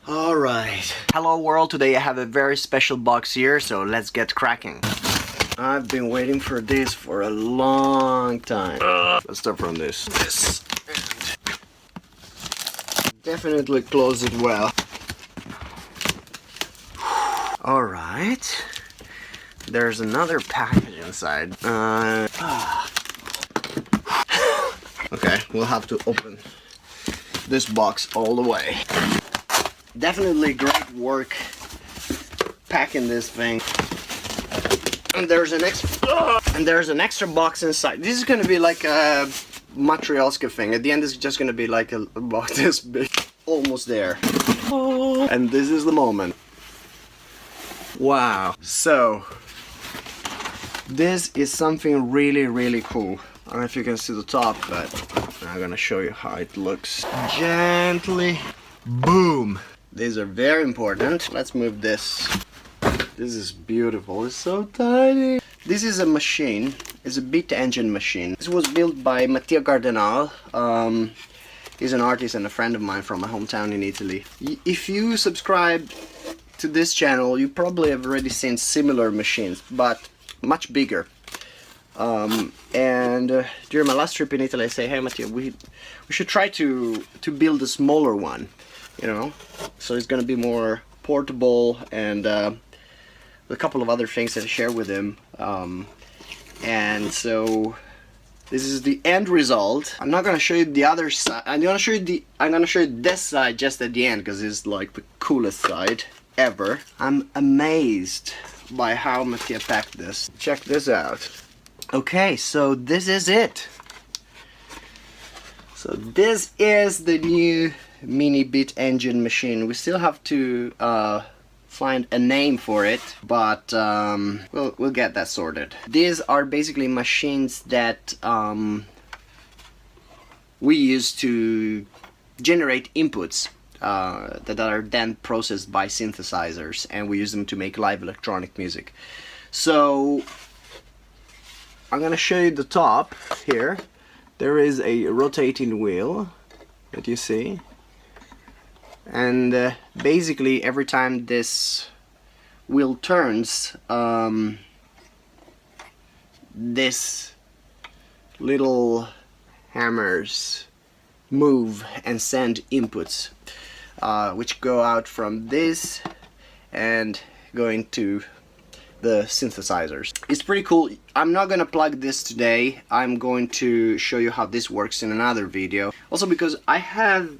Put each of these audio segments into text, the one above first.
Alright. Hello world, today I have a very special box here, so let's get cracking. I've been waiting for this for a long time. Let's start from this. Definitely close it well. Alright. There's another package inside. Okay, we'll have to open this box all the way. Definitely great work packing this thing. And there's an extra box inside. This is gonna be like a Matryoshka thing. At the end, it's just gonna be like a box this big. Almost there. And this is the moment. Wow. So this is something really cool. I don't know if you can see the top, but I'm gonna show you how it looks. Gently. Boom. These are very important. Let's move this. This is beautiful. It's so tiny. This is a machine. It's a beat engine machine. This was built by Mattia Cardinal. He's an artist and a friend of mine from my hometown in Italy. If you subscribe to this channel, you probably have already seen similar machines, but much bigger. During my last trip in Italy, I say, hey Mattia, we should try to build a smaller one, you know, so it's gonna be more portable, and a couple of other things that I share with him. And so this is the end result. I'm not gonna show you the other side. I'm gonna show you this side just at the end, because it's like the coolest side ever. I'm amazed by how Mattia packed this. Check this out. Okay, so this is it. So this is the new mini beat engine machine. We still have to find a name for it, but we'll get that sorted. These are basically machines that we use to generate inputs that are then processed by synthesizers, and we use them to make live electronic music. So I'm gonna show you the top here. There is a rotating wheel that you see, and basically every time this wheel turns, this little hammers move and send inputs, which go out from this and go into the synthesizers. It's pretty cool. I'm not gonna plug this today. I'm going to show you how this works in another video. Also because I have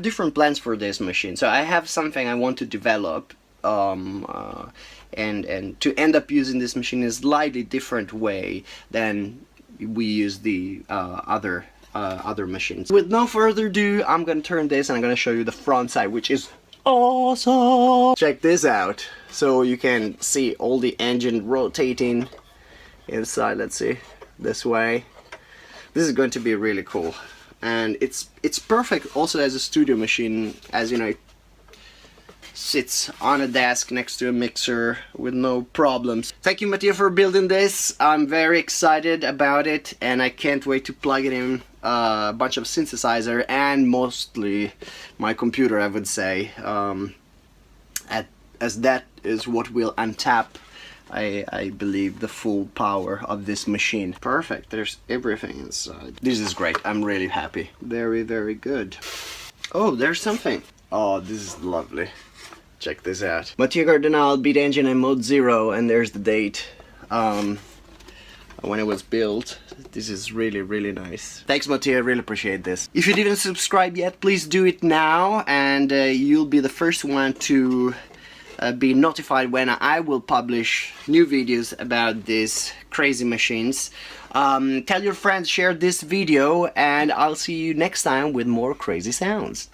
different plans for this machine. So I have something I want to develop, and to end up using this machine in a slightly different way than we use the other machines. With no further ado, I'm gonna turn this and I'm gonna show you the front side, which is awesome. Check this out. So you can see all the engine rotating inside. Let's see, this way. This is going to be really cool, and it's perfect also as a studio machine, as you know, it sits on a desk next to a mixer with no problems. Thank you, Mattia, for building this. I'm very excited about it, and I can't wait to plug it in a bunch of synthesizer and mostly my computer, I would say, as that is what will untap, I believe, the full power of this machine. Perfect, there's everything inside. This is great. I'm really happy. Very good. Oh, there's something. Oh, this is lovely. Check this out. Mattia Cardinal Beat Engine and Mode 0, and there's the date when it was built. This is really nice. Thanks, Mattia, I really appreciate this. If you didn't subscribe yet, please do it now, and you'll be the first one to be notified when I will publish new videos about these crazy machines. Tell your friends, share this video, and I'll see you next time with more crazy sounds.